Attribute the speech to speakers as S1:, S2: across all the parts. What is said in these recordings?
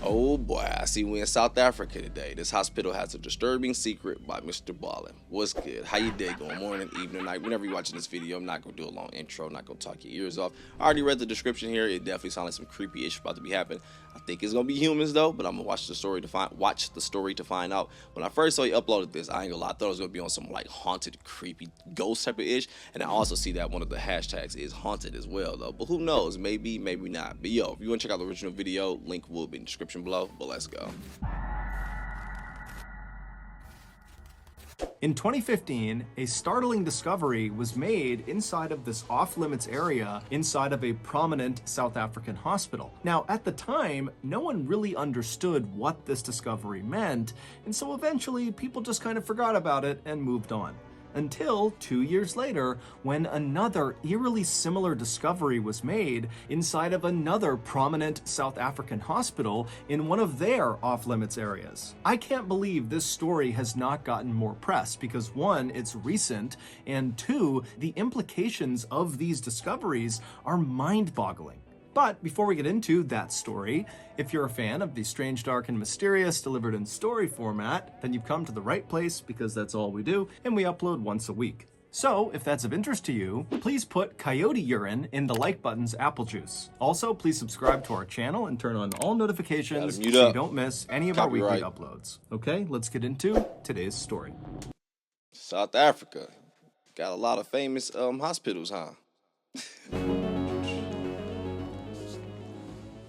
S1: Oh boy, I see we in South Africa today. This hospital has a disturbing secret by Mrballen. What's good? How you day going? Morning, evening, night. Whenever you're watching this video, I'm not going to do a long intro. I'm not going to talk your ears off. I already read the description here. It definitely sounds like some creepy ish about to be happening. I think it's going to be humans though, but I'm going to watch the story to find out. When I first saw you uploaded this, I ain't going to lie, I thought it was going to be on some like haunted, creepy ghost type of ish. And I also see that one of the hashtags is haunted as well though. But who knows? Maybe, maybe not. But yo, if you want to check out the original video, link will be in the description below, but let's go.
S2: In 2015, a startling discovery was made inside of this off-limits area inside of a prominent South African hospital. Now, at the time, no one really understood what this discovery meant, and so eventually people just kind of forgot about it and moved on. Until 2 years later, when another eerily similar discovery was made inside of another prominent South African hospital in one of their off-limits areas. I can't believe this story has not gotten more press because one, it's recent, and two, the implications of these discoveries are mind-boggling. But before we get into that story, if you're a fan of the strange, dark, and mysterious delivered in story format, then you've come to the right place because that's all we do, and we upload once a week. So, if that's of interest to you, please put coyote urine in the like button's apple juice. Also, please subscribe to our channel and turn on all notifications so you don't miss any of our weekly uploads. Okay, let's get into today's story.
S1: South Africa. Got a lot of famous hospitals, huh?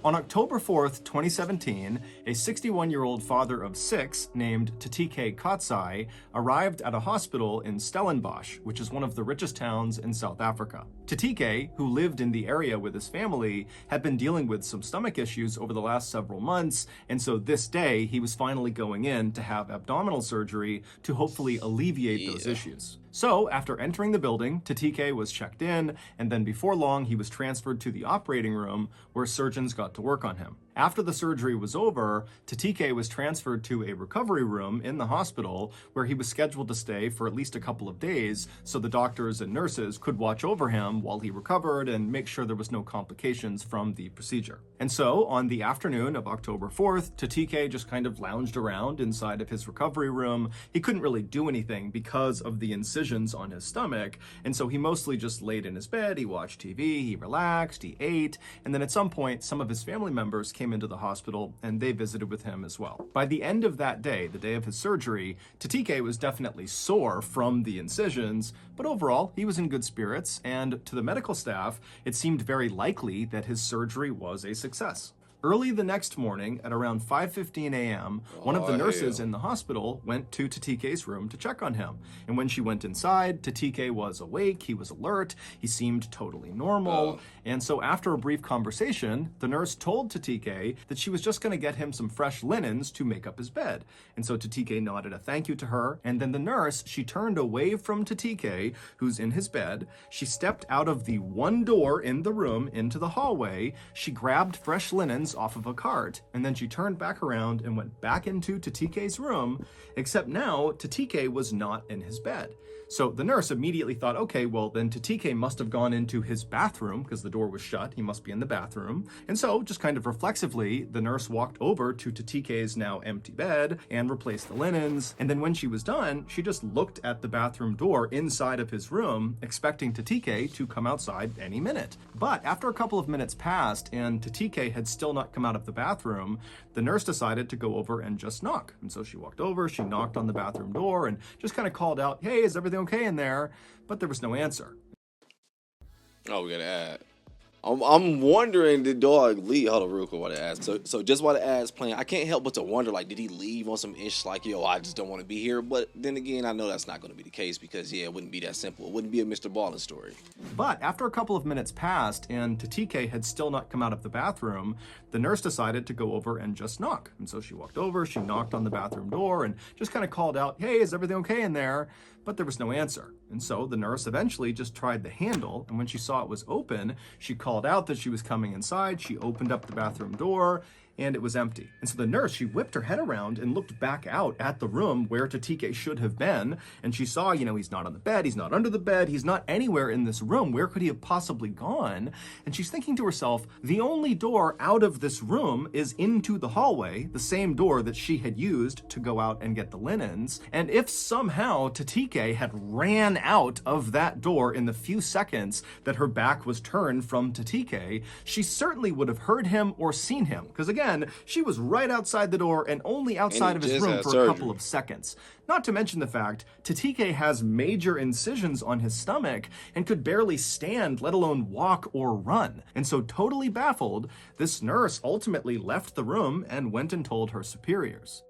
S2: On October 4th, 2017, a 61-year-old father of 6 named CampCrystalCharlie arrived at a hospital in Stellenbosch, which is one of the richest towns in South Africa. CampCrystalCharlie, who lived in the area with his family, had been dealing with some stomach issues over the last several months, and so this day he was finally going in to have abdominal surgery to hopefully alleviate those issues. So, after entering the building, CampCrystalCharlie was checked in, and then before long he was transferred to the operating room where surgeons got to work on him. After the surgery was over, CampCrystalCharlie was transferred to a recovery room in the hospital where he was scheduled to stay for at least a couple of days so the doctors and nurses could watch over him while he recovered and make sure there was no complications from the procedure. And so, on the afternoon of October 4th, CampCrystalCharlie just kind of lounged around inside of his recovery room. He couldn't really do anything because of the incisions on his stomach, and so he mostly just laid in his bed, he watched TV, he relaxed, he ate, and then at some point, some of his family members came into the hospital and they visited with him as well. By the end of that day, the day of his surgery, CampCrystalCharlie was definitely sore from the incisions, but overall, he was in good spirits, and to the medical staff, it seemed very likely that his surgery was a success. Early the next morning, at around 5:15 a.m., one of the nurses in the hospital went to CampCrystalCharlie's room to check on him. And when she went inside, CampCrystalCharlie was awake, he was alert, he seemed totally normal. And so after a brief conversation, the nurse told CampCrystalCharlie that she was just going to get him some fresh linens to make up his bed. And so CampCrystalCharlie nodded a thank you to her, and then the nurse, she turned away from CampCrystalCharlie, who's in his bed. She stepped out of the one door in the room into the hallway, she grabbed fresh linens off of a cart, and then she turned back around and went back into CampCrystalCharlie's room, except now CampCrystalCharlie was not in his bed. So the nurse immediately thought, okay, well then CampCrystalCharlie must have gone into his bathroom because the door was shut, he must be in the bathroom. And so just kind of reflexively, the nurse walked over to CampCrystalCharlie's now empty bed and replaced the linens. And then when she was done, she just looked at the bathroom door inside of his room, expecting CampCrystalCharlie to come outside any minute. But after a couple of minutes passed and CampCrystalCharlie had still not come out of the bathroom, the nurse decided to go over and just knock. And so she walked over, she knocked on the bathroom door and just kind of called out, hey, is everything okay in there? But there was no answer.
S1: Oh, we gotta add. I'm wondering, did dog leave? Hold on real quick while the ads. So just while the ads playing, I can't help but to wonder, like, did he leave on some ish like, yo, I just don't want to be here? But then again, I know that's not going to be the case because, yeah, it wouldn't be that simple. It wouldn't be a Mrballen story.
S2: But after a couple of minutes passed and CampCrystalCharlie had still not come out of the bathroom, the nurse decided to go over and just knock. And so she walked over, she knocked on the bathroom door and just kind of called out, hey, is everything okay in there? But there was no answer. And so the nurse eventually just tried the handle, and when she saw it was open, she called out that she was coming inside, she opened up the bathroom door, and it was empty. And so the nurse, she whipped her head around and looked back out at the room where Tatike should have been, and she saw, he's not on the bed, he's not under the bed, he's not anywhere in this room. Where could he have possibly gone? And she's thinking to herself, the only door out of this room is into the hallway, the same door that she had used to go out and get the linens. And if somehow Tatike had ran out of that door in the few seconds that her back was turned from Tatike, she certainly would have heard him or seen him. Because again, she was right outside the door and only outside of his room for a couple of seconds. Not to mention the fact, Tatike has major incisions on his stomach and could barely stand, let alone walk or run. And so totally baffled, this nurse ultimately left the room and went and told her superiors.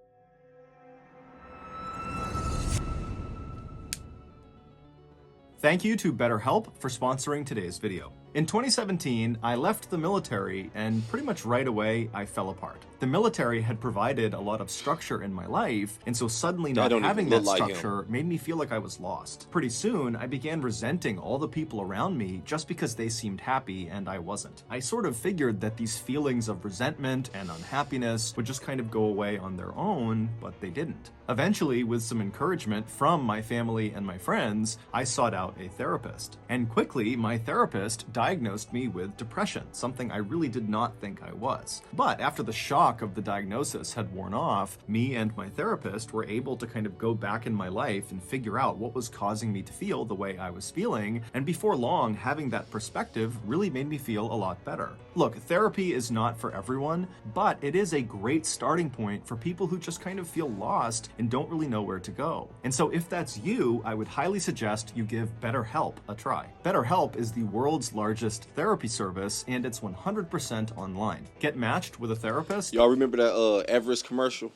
S2: Thank you to BetterHelp for sponsoring today's video. In 2017, I left the military and pretty much right away, I fell apart. The military had provided a lot of structure in my life, and so suddenly not having that structure made me feel like I was lost. Pretty soon, I began resenting all the people around me just because they seemed happy and I wasn't. I sort of figured that these feelings of resentment and unhappiness would just kind of go away on their own, but they didn't. Eventually, with some encouragement from my family and my friends, I sought out a therapist. And quickly, my therapist diagnosed me with depression, something I really did not think I was. But after the shock of the diagnosis had worn off, me and my therapist were able to kind of go back in my life and figure out what was causing me to feel the way I was feeling. And before long, having that perspective really made me feel a lot better. Look, therapy is not for everyone, but it is a great starting point for people who just kind of feel lost and don't really know where to go. And so if that's you, I would highly suggest you give BetterHelp a try. BetterHelp is the world's largest therapy service, and it's 100% online. Get matched with a therapist.
S1: Y'all remember that Everest commercial?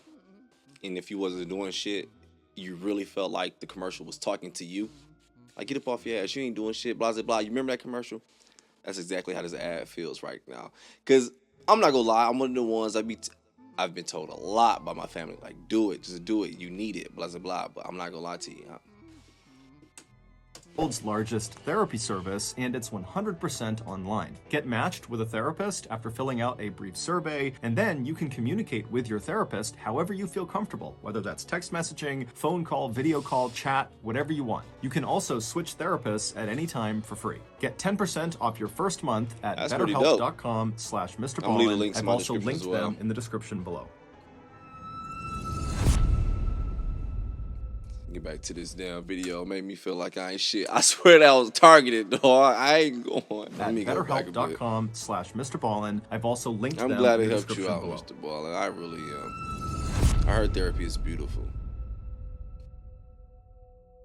S1: And if you wasn't doing shit, you really felt like the commercial was talking to you. Like, get up off your ass, you ain't doing shit, blah, blah, blah. You remember that commercial? That's exactly how this ad feels right now. Because I'm not gonna lie, I'm one of the ones I've been told a lot by my family, like, do it, just do it, you need it, blah, blah, blah. But I'm not gonna lie to you.
S2: World's largest therapy service, and it's 100% online. Get matched with a therapist after filling out a brief survey, and then you can communicate with your therapist however you feel comfortable, whether that's text messaging, phone call, video call, chat, whatever you want. You can also switch therapists at any time for free. Get 10% off your first month at betterhelp.com/Mrballen. I've also linked them in the description below.
S1: Get back to this damn video. It made me feel like I ain't shit. I swear that was targeted, dog. I ain't going.
S2: At betterhelp.com/Mrballen. I've also linked them in the
S1: description below. I'm glad it helped you out, Mr. Ballen. I really am. I heard therapy is beautiful.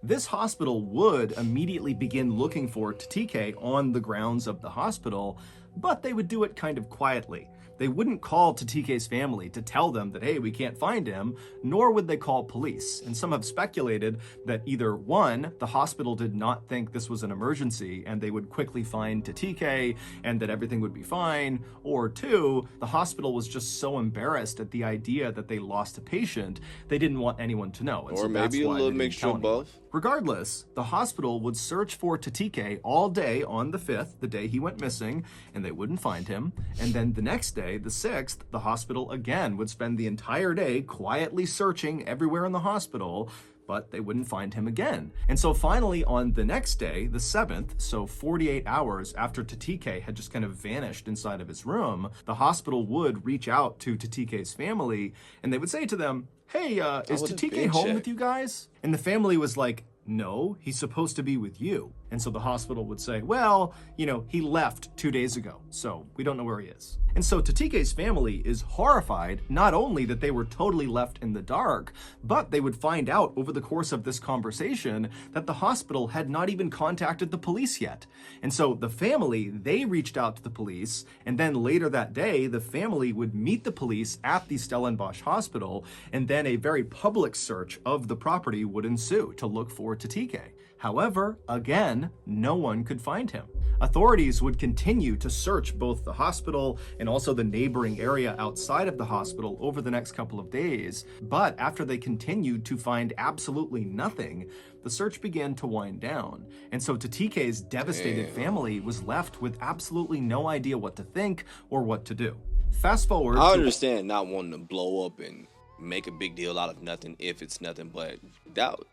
S2: This hospital would immediately begin looking for Tatike on the grounds of the hospital, but they would do it kind of quietly. They wouldn't call Tatike's family to tell them that, hey, we can't find him, nor would they call police. And some have speculated that either one, the hospital did not think this was an emergency and they would quickly find Tatike and that everything would be fine, or two, the hospital was just so embarrassed at the idea that they lost a patient, they didn't want anyone to know. And
S1: or so maybe a little mixture of both.
S2: Regardless, the hospital would search for Tatike all day on the 5th, the day he went missing, and they wouldn't find him. And then the next day, the 6th, the hospital again would spend the entire day quietly searching everywhere in the hospital, but they wouldn't find him again. And so finally on the next day, the 7th, so 48 hours after Tatike had just kind of vanished inside of his room, the hospital would reach out to Tatike's family and they would say to them, hey, is Tatike home with you guys? And the family was like, no, he's supposed to be with you. And so the hospital would say, well, he left 2 days ago, so we don't know where he is. And so Tatike's family is horrified, not only that they were totally left in the dark, but they would find out over the course of this conversation that the hospital had not even contacted the police yet. And so the family, they reached out to the police, and then later that day, the family would meet the police at the Stellenbosch hospital, and then a very public search of the property would ensue to look for Tatike. However, again, no one could find him. Authorities would continue to search both the hospital and also the neighboring area outside of the hospital over the next couple of days, but after they continued to find absolutely nothing, the search began to wind down. And so Tatike's devastated family was left with absolutely no idea what to think or what to do. Fast forward
S1: I
S2: to
S1: understand not wanting to blow up and make a big deal out of nothing if it's nothing, but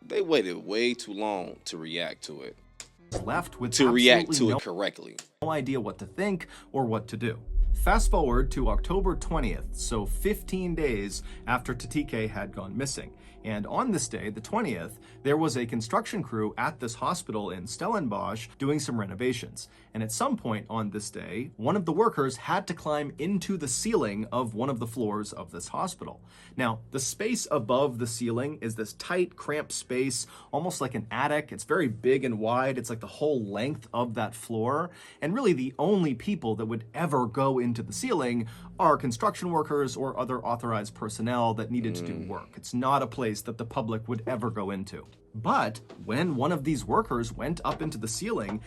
S1: they waited way too long to react to it.
S2: left with
S1: To react
S2: absolutely
S1: to
S2: no
S1: it correctly.
S2: idea what to think or what to do. Fast forward to October 20th, so 15 days after Tatike had gone missing. And on this day, the 20th, there was a construction crew at this hospital in Stellenbosch doing some renovations. And at some point on this day, one of the workers had to climb into the ceiling of one of the floors of this hospital. Now, the space above the ceiling is this tight, cramped space, almost like an attic. It's very big and wide. It's like the whole length of that floor. And really the only people that would ever go into the ceiling are construction workers or other authorized personnel that needed to do work. It's not a place that the public would ever go into. But when one of these workers went up into the ceiling,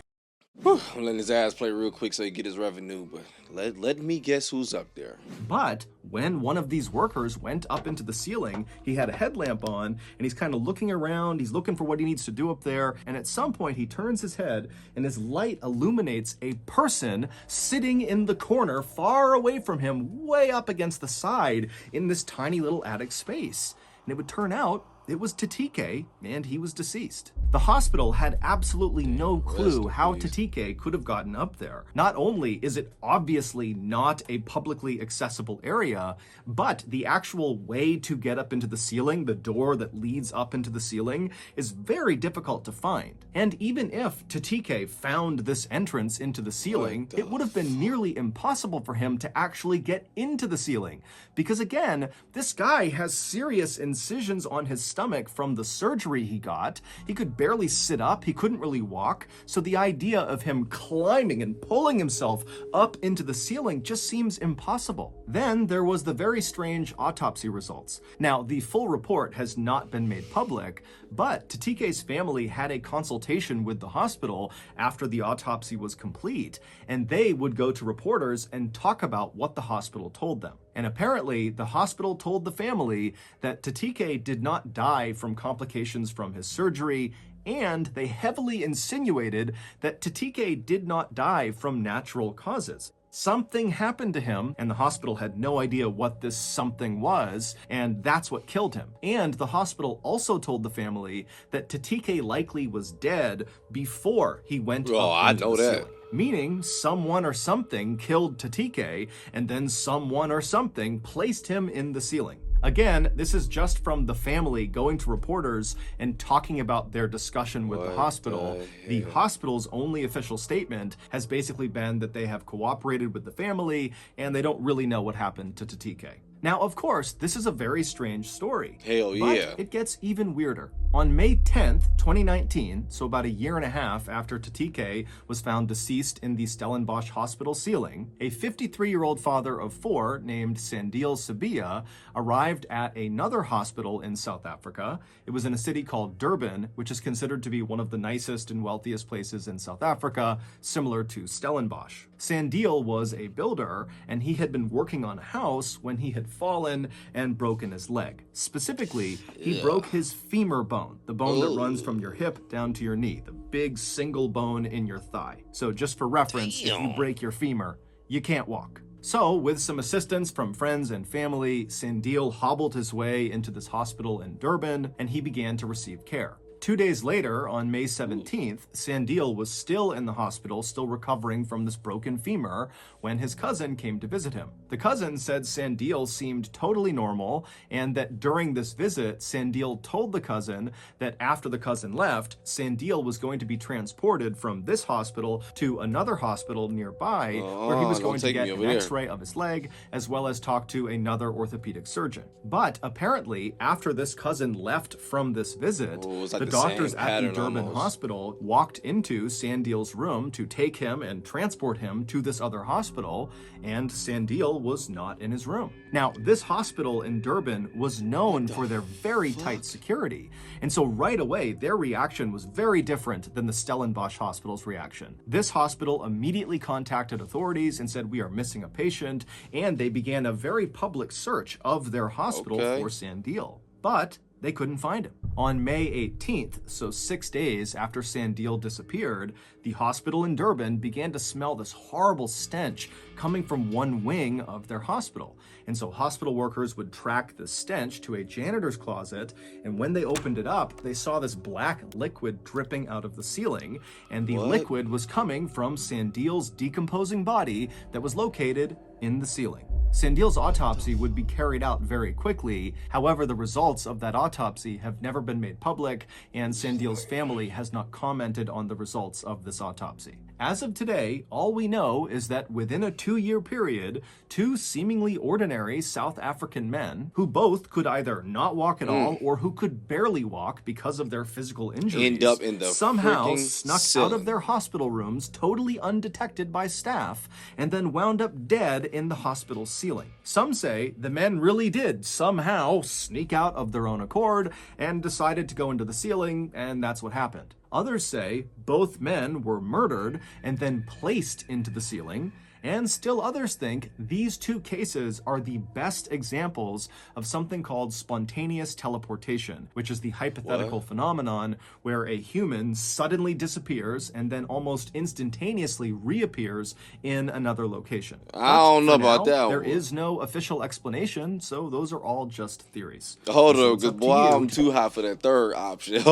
S1: I'm letting his ass play real quick so he get his revenue, but let me guess who's up there.
S2: But when one of these workers went up into the ceiling, he had a headlamp on and he's kind of looking around, he's looking for what he needs to do up there, and at some point he turns his head and his light illuminates a person sitting in the corner far away from him, way up against the side in this tiny little attic space. And it would turn out it was Tatike, and he was deceased. The hospital had absolutely no clue how Tatike could have gotten up there. Not only is it obviously not a publicly accessible area, but the actual way to get up into the ceiling, the door that leads up into the ceiling, is very difficult to find. And even if Tatike found this entrance into the ceiling, it would have been nearly impossible for him to actually get into the ceiling. Because again, this guy has serious incisions on his stomach from the surgery he got. He could barely sit up, he couldn't really walk, so the idea of him climbing and pulling himself up into the ceiling just seems impossible. Then there was the very strange autopsy results. Now, the full report has not been made public, but Tatike's family had a consultation with the hospital after the autopsy was complete, and they would go to reporters and talk about what the hospital told them. And apparently, the hospital told the family that Tatike did not die from complications from his surgery, and they heavily insinuated that Tatike did not die from natural causes. Something happened to him, and the hospital had no idea what this something was, and that's what killed him. And the hospital also told the family that Tatike likely was dead before he went up into the ceiling. Meaning someone or something killed Tatike, and then someone or something placed him in the ceiling. Again, this is just from the family going to reporters and talking about their discussion with the hospital. The hospital's only official statement has basically been that they have cooperated with the family and they don't really know what happened to Tatike. Now, of course, this is a very strange story.
S1: Hell yeah.
S2: But it gets even weirder. On May 10th, 2019, so about a year and a half after Tatike was found deceased in the Stellenbosch hospital ceiling, a 53-year-old father of 4 named Sandile Sabia arrived at another hospital in South Africa. It was in a city called Durban, which is considered to be one of the nicest and wealthiest places in South Africa, similar to Stellenbosch. Sandile was a builder, and he had been working on a house when he had fallen and broken his leg. Specifically, he broke his femur bone, the bone that runs from your hip down to your knee, the big single bone in your thigh. So just for reference, if you break your femur, you can't walk. So, with some assistance from friends and family, Sandile hobbled his way into this hospital in Durban, and he began to receive care. 2 days later, on May 17th, Sandile was still in the hospital, still recovering from this broken femur, when his cousin came to visit him. The cousin said Sandile seemed totally normal, and that during this visit, Sandile told the cousin that after the cousin left, Sandile was going to be transported from this hospital to another hospital nearby, where he was going to get an x-ray of his leg, as well as talk to another orthopedic surgeon. But apparently, after this cousin left from this visit, the doctors at the Durban hospital walked into Sandile's room to take him and transport him to this other hospital, and Sandile was not in his room. Now, this hospital in Durban was known for their very tight security, and so right away, their reaction was very different than the Stellenbosch hospital's reaction. This hospital immediately contacted authorities and said, "We are missing a patient," and they began a very public search of their hospital for Sandile. But they couldn't find him. On May 18th, so 6 days after Sandil disappeared, the hospital in Durban began to smell this horrible stench coming from one wing of their hospital. And so hospital workers would track the stench to a janitor's closet, and when they opened it up, they saw this black liquid dripping out of the ceiling, and the liquid was coming from Sandil's decomposing body that was located in the ceiling. Sandil's autopsy would be carried out very quickly. However, the results of that autopsy have never been made public, and Sandil's family has not commented on the results of this autopsy. As of today, all we know is that within a 2-year period, 2 seemingly ordinary South African men, who both could either not walk at all or who could barely walk because of their physical injuries,
S1: end up in the
S2: somehow snuck
S1: ceiling
S2: out of their hospital rooms totally undetected by staff and then wound up dead in the hospital ceiling. Some say the men really did somehow sneak out of their own accord and decided to go into the ceiling, and that's what happened. Others say both men were murdered and then placed into the ceiling, and still others think these 2 cases are the best examples of something called spontaneous teleportation, which is the hypothetical phenomenon where a human suddenly disappears and then almost instantaneously reappears in another location.
S1: I don't know about that one.
S2: There is no official explanation, so those are all just theories.
S1: Hold on, because boy, I'm too hot for that third option.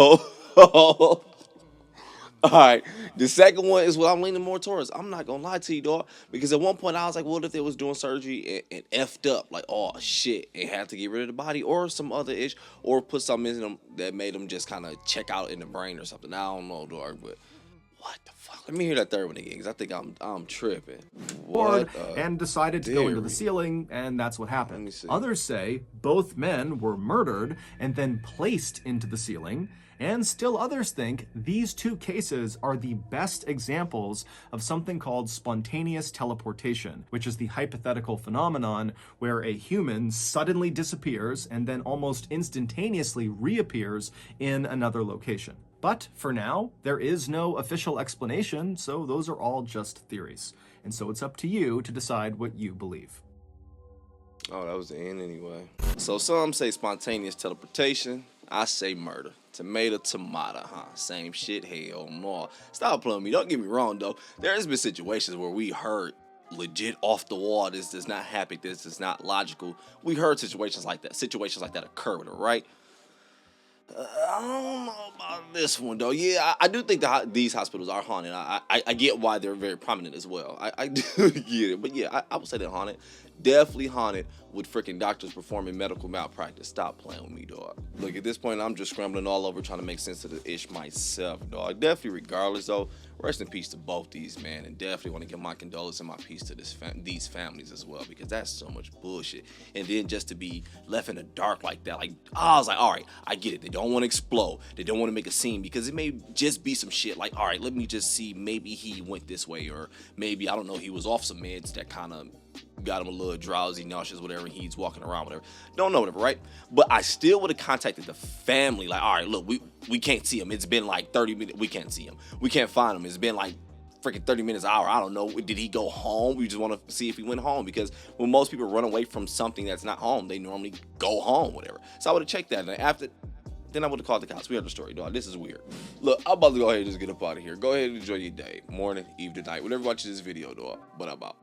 S1: All right, the second one is what I'm leaning more towards. I'm not gonna lie to you, dog, because at one point I was like, what if they was doing surgery and effed up, like, oh shit, and had to get rid of the body or some other ish, or put something in them that made them just kind of check out in the brain or something. I don't know, dog, but what the fuck? Let me hear that third one again, because I think I'm tripping.
S2: And decided to go into the ceiling, and that's what happened. Others say both men were murdered and then placed into the ceiling, and still others think these 2 cases are the best examples of something called spontaneous teleportation, which is the hypothetical phenomenon where a human suddenly disappears and then almost instantaneously reappears in another location. But for now, there is no official explanation, so those are all just theories. And so it's up to you to decide what you believe.
S1: Oh, that was the end anyway. So some say spontaneous teleportation. I say murder. Tomato, huh? Same shit, hell no. Stop playing with me. Don't get me wrong, though. There has been situations where we heard legit off the wall, this does not happen, this is not logical. We heard situations like that occur with her, right? I don't know about this one, though. Yeah, I do think that these hospitals are haunted. I get why they're very prominent as well. I do get it. But yeah, I would say they're haunted. Definitely haunted with freaking doctors performing medical malpractice. Stop playing with me, dog. Look, at this point, I'm just scrambling all over trying to make sense of the ish myself, dog. Definitely, regardless, though, rest in peace to both these, man. And definitely want to give my condolences and my peace to these families as well, because that's so much bullshit. And then just to be left in the dark like that, like, I was like, all right, I get it. They don't want to explode. They don't want to make a scene, because it may just be some shit like, all right, let me just see, maybe he went this way, or maybe, I don't know, he was off some meds that kind of got him a little drowsy, nauseous, whatever, he's walking around, whatever. Don't know, whatever, right? But I still would have contacted the family, like, all right, look, we can't see him. It's been like 30 minutes. We can't see him. We can't find him. It's been like freaking 30 minutes, an hour. I don't know. Did he go home? We just want to see if he went home, because when most people run away from something that's not home, they normally go home, whatever. So I would have checked that, and then I would have called the cops. We heard the story, dog. This is weird. Look, I'm about to go ahead and just get up out of here. Go ahead and enjoy your day, morning, evening, night, whenever you watch this video, dog. But I'm out.